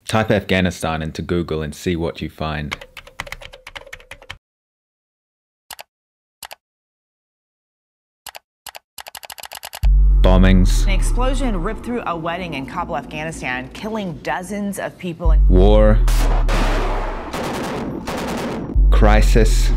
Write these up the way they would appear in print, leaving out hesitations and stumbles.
Type Afghanistan into Google and see what you find. Bombings. An explosion ripped through a wedding in Kabul, Afghanistan, killing dozens of people. War. Crisis.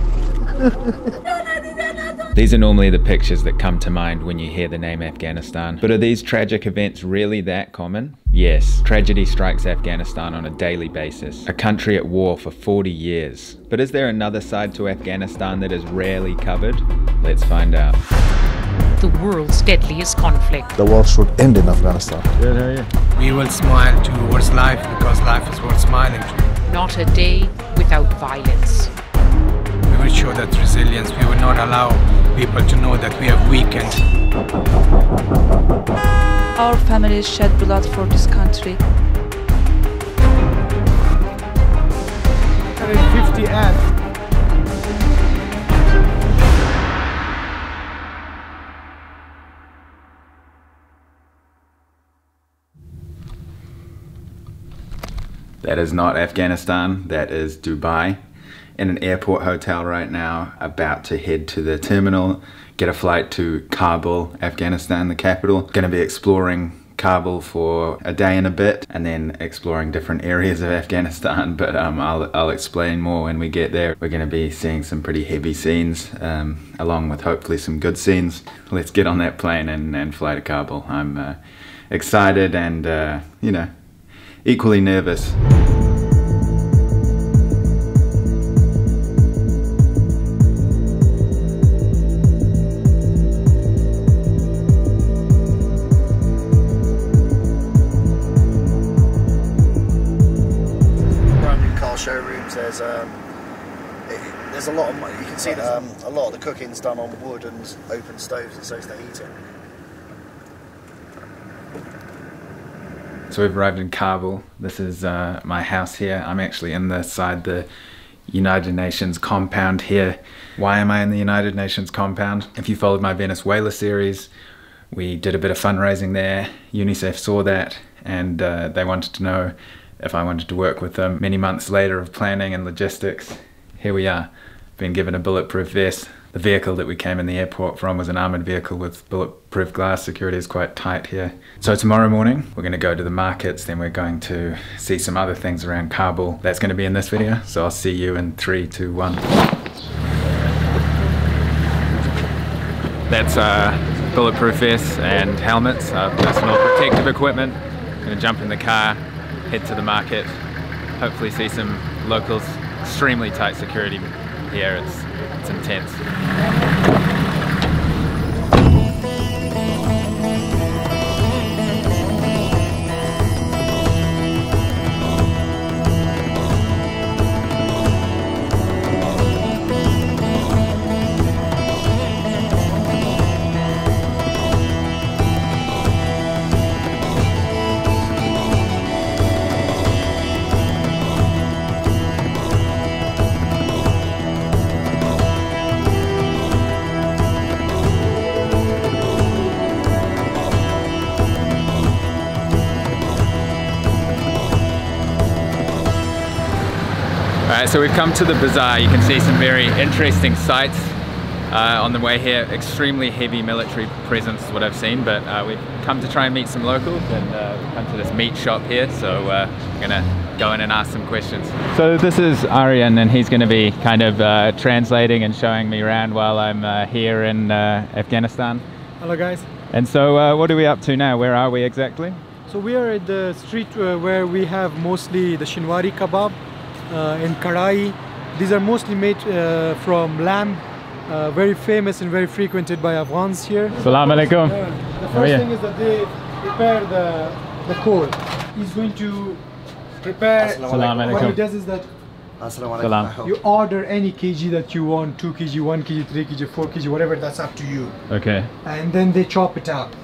These are normally the pictures that come to mind when you hear the name Afghanistan. But are these tragic events really that common? Yes, tragedy strikes Afghanistan on a daily basis. A country at war for 40 years. But is there another side to Afghanistan that is rarely covered? Let's find out. The world's deadliest conflict. The war should end in Afghanistan. Good, how are you? We will smile towards life because life is worth smiling to. Not a day without violence. We will show that resilience. We will not allow people to know that we have weakened. Our families shed blood for this country. 150 ads. That is not Afghanistan, that is Dubai. In an airport hotel right now, about to head to the terminal, get a flight to Kabul, Afghanistan, the capital. Gonna be exploring Kabul for a day and a bit, and then exploring different areas of Afghanistan, but I'll explain more when we get there. We're gonna be seeing some pretty heavy scenes, along with hopefully some good scenes. Let's get on that plane and fly to Kabul. I'm excited and, you know, equally nervous. Showrooms, there's a lot of money. You can see that a lot of the cooking's done on wood and open stoves, and so is the heating. So we've arrived in Kabul. This is my house here. I'm actually inside the United Nations compound here. Why am I in the United Nations compound? If you followed my Venezuela series, we did a bit of fundraising there. UNICEF saw that and they wanted to know if I wanted to work with them. Many months later of planning and logistics, here we are. Been given a bulletproof vest. The vehicle that we came in the airport from was an armoured vehicle with bulletproof glass. Security is quite tight here. So tomorrow morning, we're going to go to the markets, then we're going to see some other things around Kabul. That's going to be in this video, so I'll see you in 3, 2, 1. That's bulletproof vests and helmets, personal protective equipment. Going to jump in the car, head to the market, hopefully see some locals. Extremely tight security here, it's intense. Alright, so we've come to the Bazaar. You can see some very interesting sights on the way here. Extremely heavy military presence is what I've seen, but we've come to try and meet some locals, and we've come to this meat shop here, so we're gonna go in and ask some questions. So this is Aryan, and he's gonna be kind of translating and showing me around while I'm here in Afghanistan. Hello guys. And so what are we up to now? Where are we exactly? So we are at the street where we have mostly the shinwari kebab and karai. These are mostly made from lamb, very famous and very frequented by Afghans here. Assalamu alaikum. The first thing is that they prepare the coal. He's going to prepare. What he does is that you order any kg that you want, 2 kg, 1 kg, 3 kg, 4 kg, whatever, that's up to you. Okay. And then they chop it up.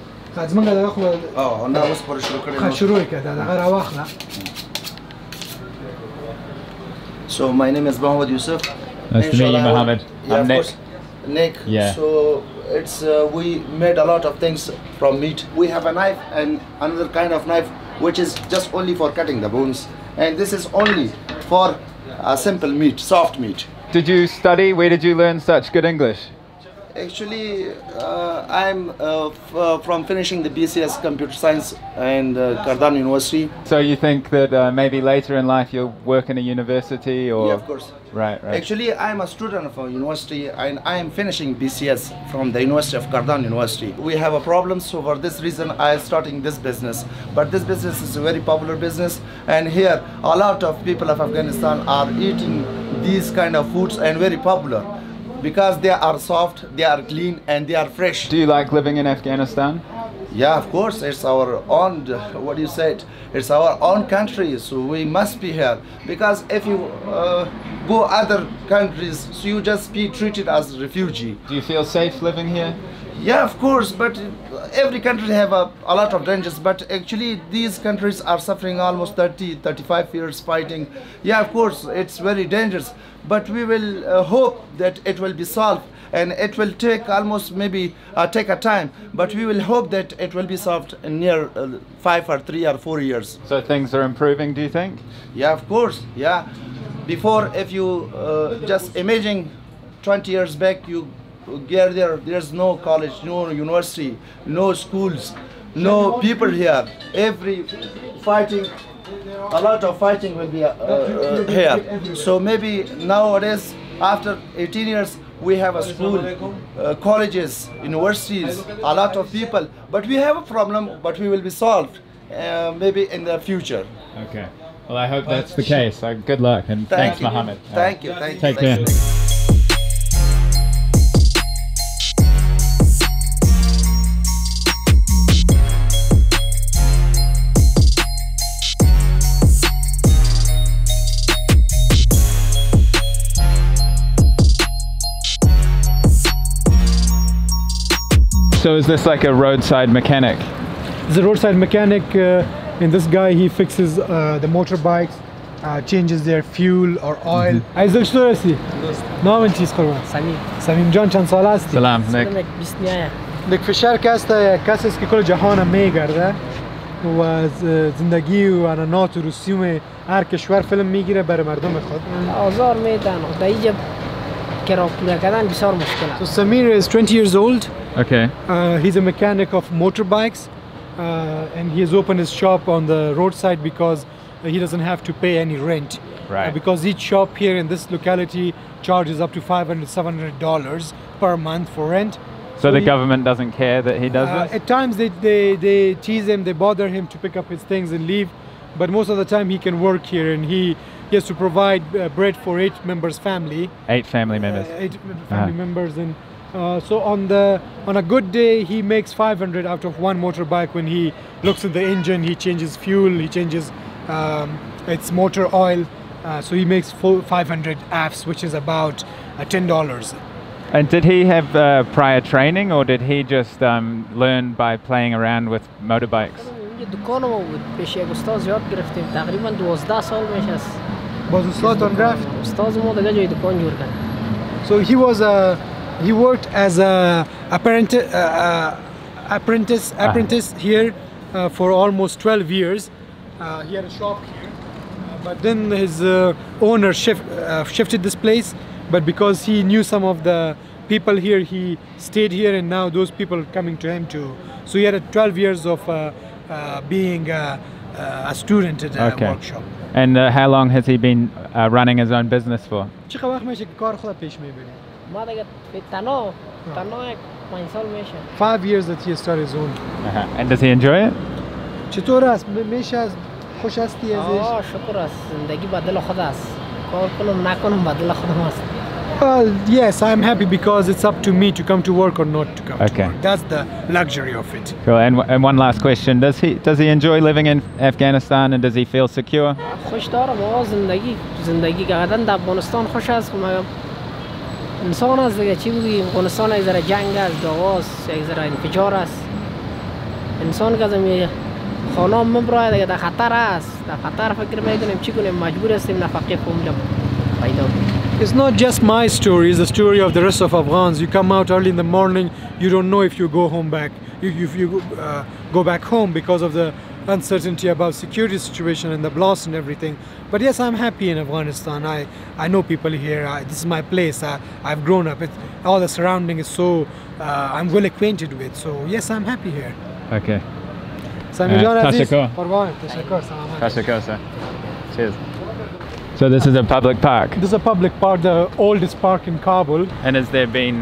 So my name is Mohammed Yusuf. Nice to meet you, Mohammed. Yeah, of course. Nick. Yeah. So it's we made a lot of things from meat. We have a knife and another kind of knife which is just only for cutting the bones, and this is only for simple meat, soft meat. Did you study? Where did you learn such good English? Actually, I'm from finishing the BCS Computer Science and Kardan University. So you think that maybe later in life you'll work in a university, or? Yeah, of course. Right. Actually, I'm a student of a university and I am finishing BCS from the University of Kardan University. We have a problem, so for this reason I am starting this business. But this business is a very popular business, and here a lot of people of Afghanistan are eating these kind of foods and very popular because they are soft, they are clean, and they are fresh. Do you like living in Afghanistan? Yeah, of course, it's our own, what do you say, it's our own country, so we must be here. Because if you go other countries, so you just be treated as a refugee. Do you feel safe living here? Yeah, of course, but every country have a lot of dangers, but actually these countries are suffering almost 35 years fighting. Yeah, of course, it's very dangerous, but we will hope that it will be solved. And it will take almost maybe take a time, but we will hope that it will be solved in near 5 or 3 or 4 years. So things are improving, do you think? Yeah, of course. Yeah. Before, if you just imagine 20 years back, you get there's no college, no university, no schools, no people here. Every fighting, a lot of fighting will be here. So maybe nowadays, after 18 years, we have a school, colleges, universities, a lot of people, but we have a problem, but we will be solved maybe in the future. Okay. Well, I hope that's the case. Good luck, and thanks, Mohammed. Thank you. Thank you. Take care. So is this like a roadside mechanic? The roadside mechanic, and this guy, he fixes the motorbikes, changes their fuel or oil. عايز دکتر هستی؟ نام چیز قربان؟ سمیم جان چند ساله هستی؟ سلام نک. نک فشار کسی است که کل جهان میگرده و زندگی و عنعنات و رسوم هر کشور فیلم میگیره برای مردم خود. آزار میدن و دیگه کرا پول کردن بسیار مشکل است. So Samir is 20 years old. Okay. He's a mechanic of motorbikes, and he has opened his shop on the roadside because he doesn't have to pay any rent. Right. Because each shop here in this locality charges up to $500-700 per month for rent. So the government doesn't care that he does this? At times they tease him, they bother him to pick up his things and leave, but most of the time he can work here, and he has to provide bread for 8 members family. 8 family members. 8 family members, and so on a good day he makes 500 out of one motorbike. When he looks at the engine, he changes fuel, he changes its motor oil, so he makes 500 AFs, which is about $10. And did he have prior training, or did he just learn by playing around with motorbikes? دکانم بود پیش یک استاد یاد گرفتیم تقریبا 12 سال میشه است. باز استادتان رفت؟ استاد ما دیگه جای دکان جور کرد. So he worked as a apprentice here for almost 12 years. He had a shop here, but then his owner shifted this place. But because he knew some of the people here, he stayed here, and now those people are coming to him too. So he had 12 years of being a student at a workshop. And how long has he been running his own business for? چقدر وقت میشه که کار خود پیش میبرید؟ ما دیگه تنها 5 سال میشه. 5 years that he started his own. And does he enjoy it? چطور است؟ میشه از خوش هستی ازش؟ شکر است. زندگی بدل خود است. کار کنم نکنم بدل خودم است. Well, yes, I'm happy because it's up to me to come to work or not to come to work. That's the luxury of it. Cool. And one last question: does he enjoy living in Afghanistan, and does he feel secure? خوش دارم. آقا زندگی کردن در افغانستان خوش است. انسان است دیگه چی بگیم؟ افغانستان یک ذره جنگ است، دعواست، یک ذره انفجار است. انسان که زمین خانه مبرای دیگه در خطر است. در خطر فکر میکنیم چی کنیم؟ مجبور هستیم نفقه فامیل پیدا کنیم. It's not just my story, it's the story of the rest of Afghans. You come out early in the morning, you don't know if you go home back, if you go back home because of the uncertainty about security situation and the blast and everything. But yes, I'm happy in Afghanistan. I know people here. This is my place. I've grown up. All the surrounding is so I'm well acquainted with. So yes, I'm happy here. Okay. Cheers. So this is a public park? This is a public park, the oldest park in Kabul. And has there been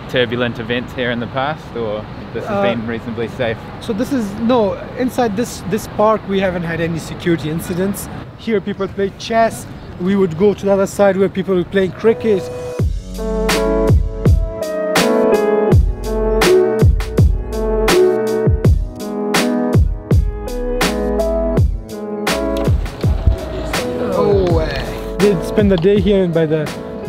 turbulent events here in the past, or this has been reasonably safe? So this is, no, inside this park we haven't had any security incidents. Here people play chess. We would go to the other side where people were playing cricket. They spend the day here, and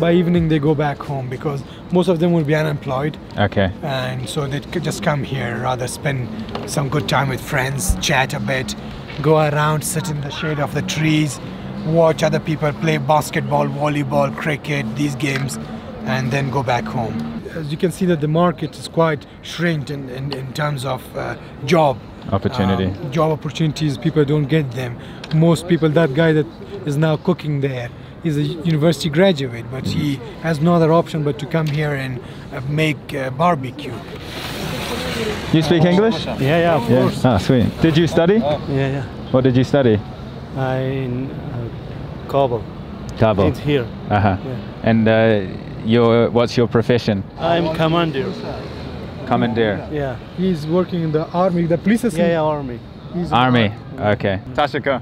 by evening they go back home because most of them will be unemployed. Okay. And so they could just come here, rather spend some good time with friends, chat a bit, go around, sit in the shade of the trees, watch other people play basketball, volleyball, cricket, these games, and then go back home. As you can see that the market is quite shrinked in terms of job opportunity. Job opportunities, people don't get them. Most people, that guy that is now cooking there, he's a university graduate, but he has no other option but to come here and make barbecue. You speak English? Yeah, of course. Ah, sweet. Did you study? Yeah. What did you study? In Kabul. Kabul. It's here. Uh-huh. Yeah. And what's your profession? I'm commander. Commandeer. Yeah. He's working in the army, the police assistant. Yeah, army. He's Army. Okay. Tashiko.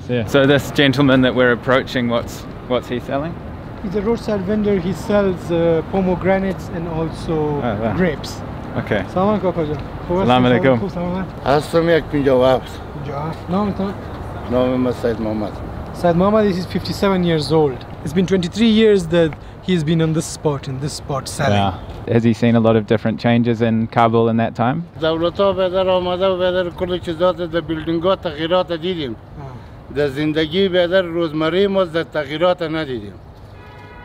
Yeah. So this gentleman that we're approaching, what's he selling? He's a roadside vendor. He sells pomegranates and also grapes. Okay. Salam alaikum. Salam alaikum. No, Said Mohammed. Said Mohammed is 57 years old. It's been 23 years that he's been on this spot, selling. Yeah. Has he seen a lot of different changes in Kabul in that time? در زندگی بیادر روزمره ما در تغییرات ندیدیم.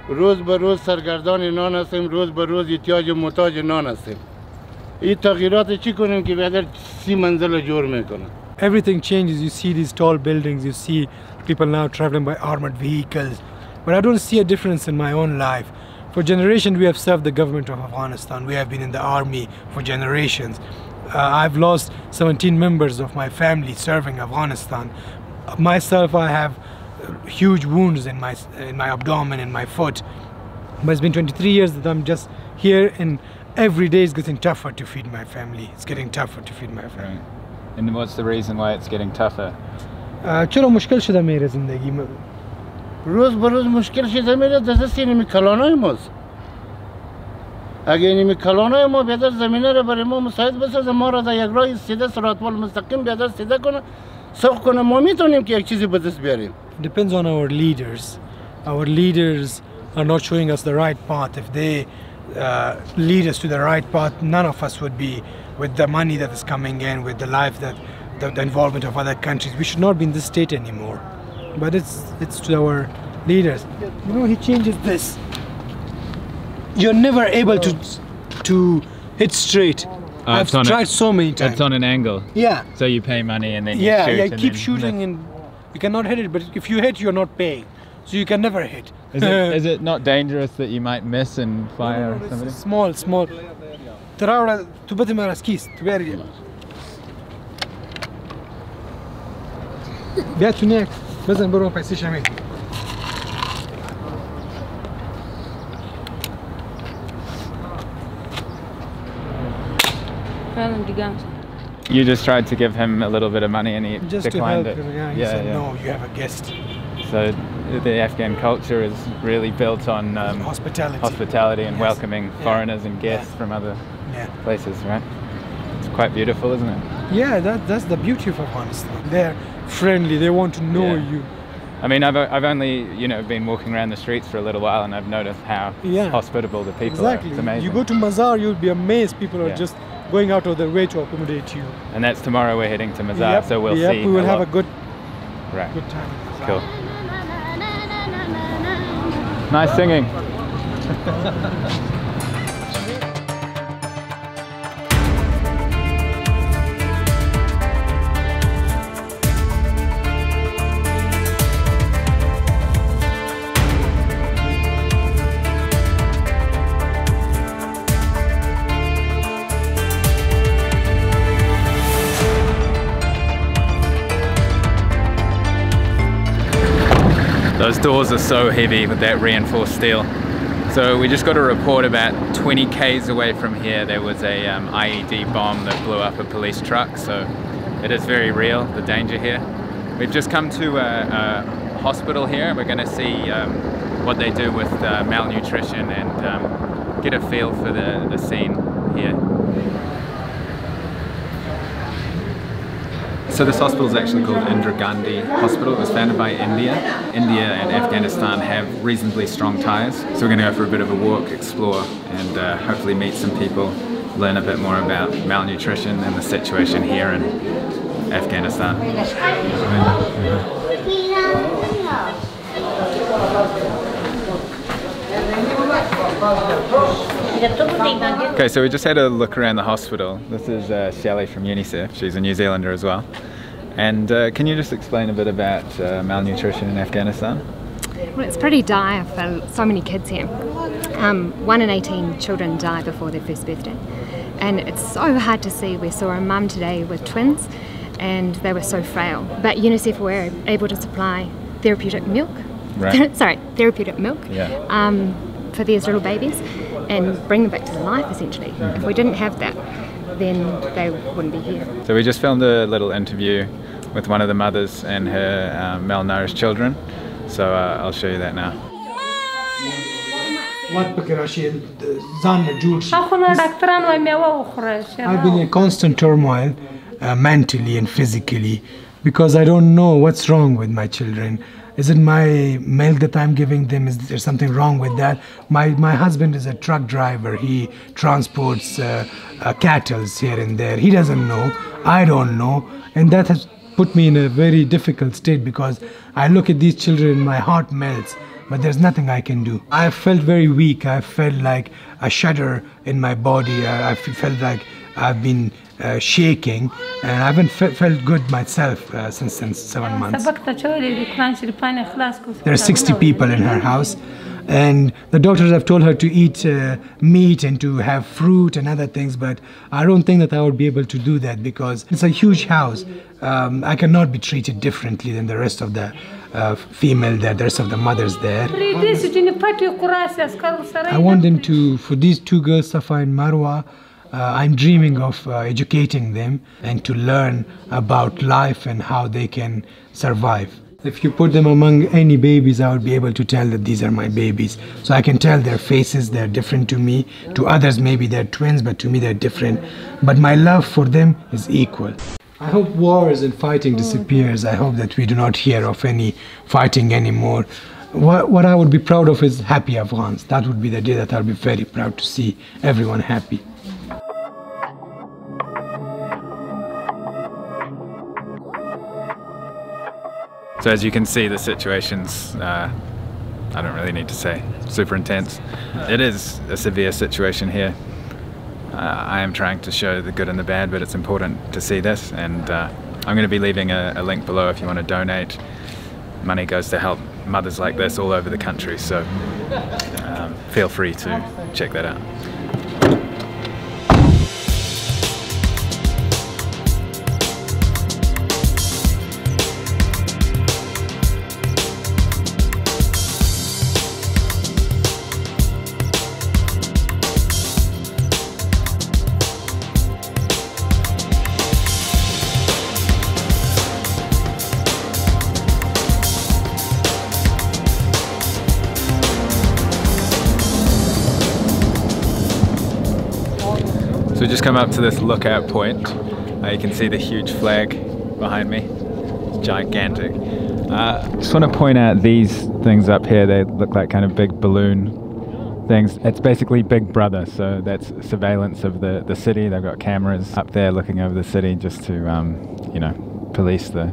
روز به روز سرگردان نان هستیم، روز به روز احتیاج محتاج نان هستیم. این تغییرات چی کنیم که بیادر 30 منزل جور میکنه. Everything changes. You see these tall buildings, you see people now traveling by armored vehicles. But I don't see a difference in my own life. For generations we have served the government of Afghanistan. We have been in the army for generations. I've lost 17 members of my family serving Afghanistan. Myself, I have huge wounds in my abdomen and my foot. But it's been 23 years that I'm just here, and every day is getting tougher to feed my family. It's getting tougher to feed my family. Right. And what's the reason why it's getting tougher? چرا مشکل شده میره زندگی؟ روز به روز مشکل شده میره دست اینمی کلانای ماست. اگه اینمی کلانای ما بیادر زمینه رو برای ما مساعد بسازه، ما را در یک راه سیده سرعت مستقیم بیادر سیده کنه، سوق کنه، ما میتونیم که یک چیزی به دست بیاریم. Depends on our leaders. Our leaders are not showing us the right path. If they lead us to the right path, none of us would be with the money that is coming in, with the life that the involvement of other countries. We should not be in this state anymore. But it's to our leaders. You know, he changes this. You're never able to hit straight. I've tried so many times. It's on an angle. Yeah. So you pay money and then you shoot. Yeah, keep shooting and you cannot hit it. But if you hit, you're not paying. So you can never hit. Is it not dangerous that you might miss and fire somebody? Small. ترى تبدي مرة سكيس تباري. بيات هناك بزن برو بيسيش عمي. You just tried to give him a little bit of money and he just declined to help it. Him, yeah, he said, no, you have a guest. So the Afghan culture is really built on hospitality and welcoming foreigners and guests from other places, right? It's quite beautiful, isn't it? Yeah, that's the beauty of Afghanistan. They're friendly. They want to know you. I mean, I've only been walking around the streets for a little while, and I've noticed how hospitable the people are. It's amazing. You go to Bazaar, you'll be amazed. People are just going out of their way to accommodate you. And that's tomorrow. We're heading to Bazaar, so we'll see. We will have a good time. Cool. Nice singing. Those doors are so heavy with that reinforced steel. So we just got a report about 20 k's away from here there was a IED bomb that blew up a police truck, so it is very real, the danger here. We've just come to a hospital here. We're going to see what they do with malnutrition and get a feel for the scene here. So this hospital is actually called Indra Gandhi Hospital. It was founded by India. India and Afghanistan have reasonably strong ties. So we're going to go for a bit of a walk, explore, and hopefully meet some people, learn a bit more about malnutrition and the situation here in Afghanistan. Okay, so we just had a look around the hospital. This is Shelley from UNICEF. She's a New Zealander as well. And can you just explain a bit about malnutrition in Afghanistan? Well, it's pretty dire for so many kids here. 1 in 18 children die before their first birthday. And it's so hard to see. We saw a mum today with twins and they were so frail. But UNICEF were able to supply therapeutic milk. Right. Sorry, therapeutic milk. Yeah. For these little babies and bring them back to life essentially. If we didn't have that, then they wouldn't be here. So we just filmed a little interview with one of the mothers and her malnourished children. So I'll show you that now. I've been in constant turmoil mentally and physically because I don't know what's wrong with my children. Is it my milk that I'm giving them? Is there something wrong with that? My husband is a truck driver. He transports cattle here and there. He doesn't know. I don't know. And that has put me in a very difficult state because I look at these children and my heart melts. But there's nothing I can do. I felt very weak. I felt like a shudder in my body. I felt like I've been shaking, and I haven't felt good myself since 7 months. There are 60 people in her house, and the doctors have told her to eat meat and to have fruit and other things, but I don't think that I would be able to do that because it's a huge house. I cannot be treated differently than the rest of the female there, the rest of the mothers there. I want them to, for these two girls, Safa and Marwa, I'm dreaming of educating them and to learn about life and how they can survive. If you put them among any babies, I would be able to tell that these are my babies. So I can tell their faces, they're different to me. To others, maybe they're twins, but to me they're different. But my love for them is equal. I hope wars and fighting disappears. I hope that we do not hear of any fighting anymore. What I would be proud of is happy Afghans. That would be the day that I'll be very proud to see everyone happy. So as you can see, the situation's, I don't really need to say, super intense. It is a severe situation here. I am trying to show the good and the bad, but it's important to see this, and I'm going to be leaving a link below if you want to donate. Money goes to help mothers like this all over the country, so feel free to check that out. So we just come up to this lookout point. You can see the huge flag behind me. It's gigantic. Just want to point out these things up here. They look like kind of big balloon things. It's basically Big Brother, so that's surveillance of the city. They've got cameras up there looking over the city just to, you know, police the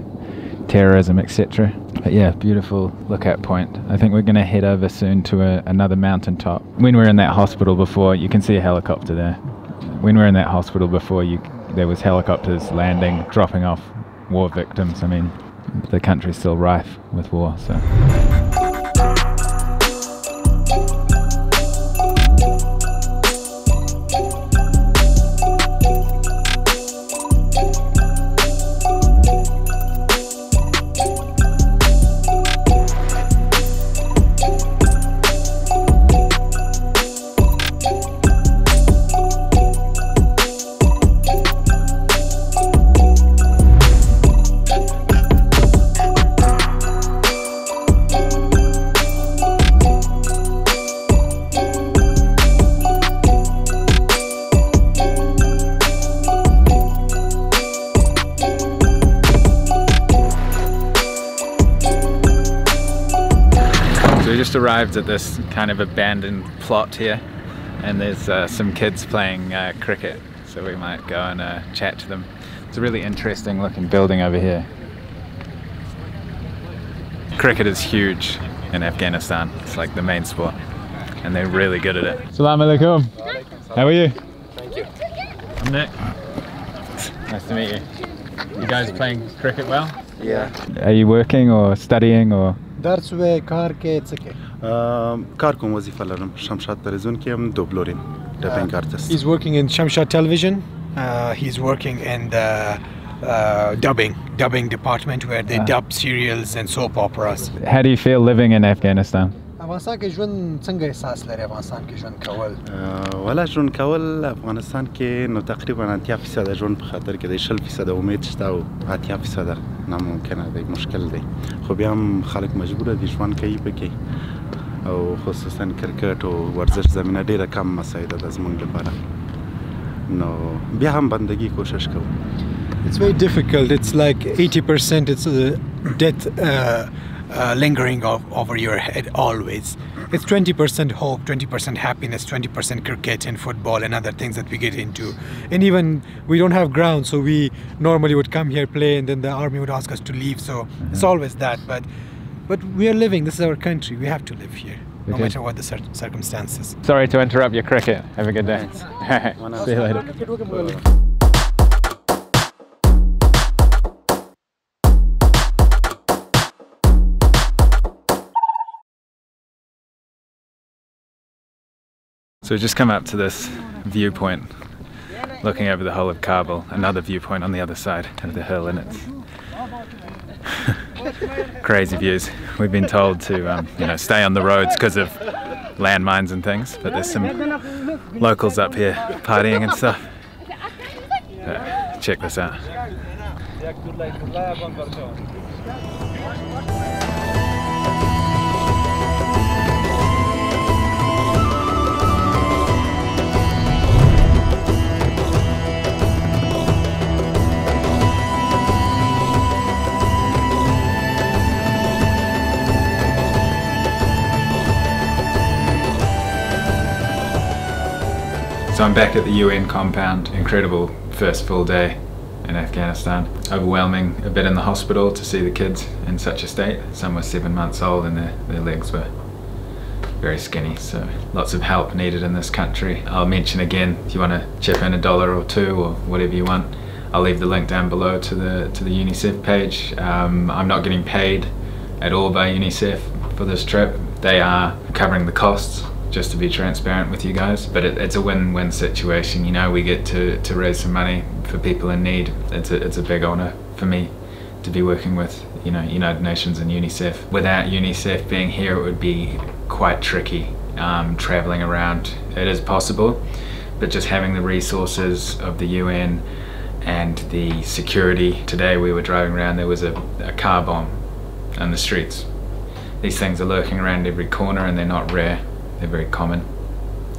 terrorism, etc. But yeah, beautiful lookout point. I think we're going to head over soon to another mountaintop. When we were in that hospital before, you can see a helicopter there. When we were in that hospital before, there was helicopters landing, dropping off war victims. I mean, the country's still rife with war, so. we just arrived at this kind of abandoned plot here, and there's some kids playing cricket, so we might go and chat to them. It's a really interesting looking building over here. Cricket is huge in Afghanistan. It's like the main sport, and they're really good at it. Assalamu alaikum. How are you? Thank you. I'm Nick. Nice to meet you. You guys playing cricket well? Yeah. Are you working or studying or? درس و کار کې څه کوي؟ کار کوم وظیفه لرم. شمشاد تلویزیون کې هم دوبلوریم. Dubbing artist. He's working in Shamshad Television. He's working in the dubbing department where they dub serials and soap operas. How do you feel living in Afghanistan? افغانستان کې ژوند څنګه احساس لري؟ افغانستان کې ژوند کول ولا ژوند کول افغانستان کې نو تقریبا 80% ژوند په خاطر کې د 60% امید شته او 80% ناممکنه دی، مشکل دی. خو بیا هم خلک مجبور دي ژوند کوي پکې، او خصوصا کرکټ او ورزش زمینه ډیره کم مساعده ده زموږ لپاره، نو بیا هم بندگی کوشش کوو. It's very difficult. It's like 80% it's death lingering over your head always. It's 20% hope, 20% happiness, 20% cricket and football and other things that we get into. And even we don't have ground, so we normally would come here, play, and then the army would ask us to leave. So it's always that. But we are living. This is our country. We have to live here, no matter what the circumstances. Sorry to interrupt your cricket. Have a good day. See you later. So we've just come up to this viewpoint, looking over the whole of Kabul, another viewpoint on the other side of the hill, and it's crazy views. We've been told to stay on the roads because of landmines and things, but there's some locals up here partying and stuff. Check this out. So I'm back at the UN compound. Incredible first full day in Afghanistan. Overwhelming, a bit in the hospital to see the kids in such a state. Some were 7 months old and their legs were very skinny, so lots of help needed in this country. I'll mention again, if you want to chip in $1 or $2 or whatever you want, I'll leave the link down below to the UNICEF page. I'm not getting paid at all by UNICEF for this trip. They are covering the costs, just to be transparent with you guys, but it's a win-win situation. We get to raise some money for people in need. It's a big honor for me to be working with United Nations and UNICEF. Without UNICEF being here, it would be quite tricky traveling around. It is possible, but just having the resources of the UN and the security. Today we were driving around, there was a car bomb on the streets. These things are lurking around every corner and they're not rare. They're very common,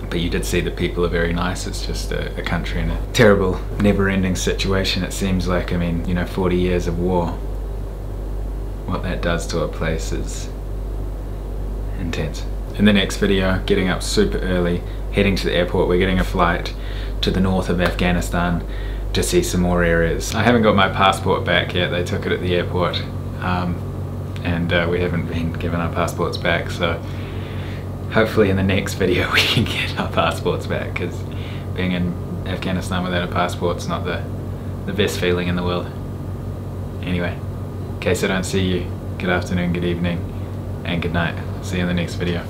but you did see the people are very nice. It's just a country in a terrible, never-ending situation. It seems like, 40 years of war. What that does to a place is intense. In the next video, getting up super early, heading to the airport. We're getting a flight to the north of Afghanistan to see some more areas. I haven't got my passport back yet. They took it at the airport, and we haven't been given our passports back, so hopefully in the next video we can get our passports back, because being in Afghanistan without a passport's not the best feeling in the world. Anyway, in case I don't see you, good afternoon, good evening, and good night. See you in the next video.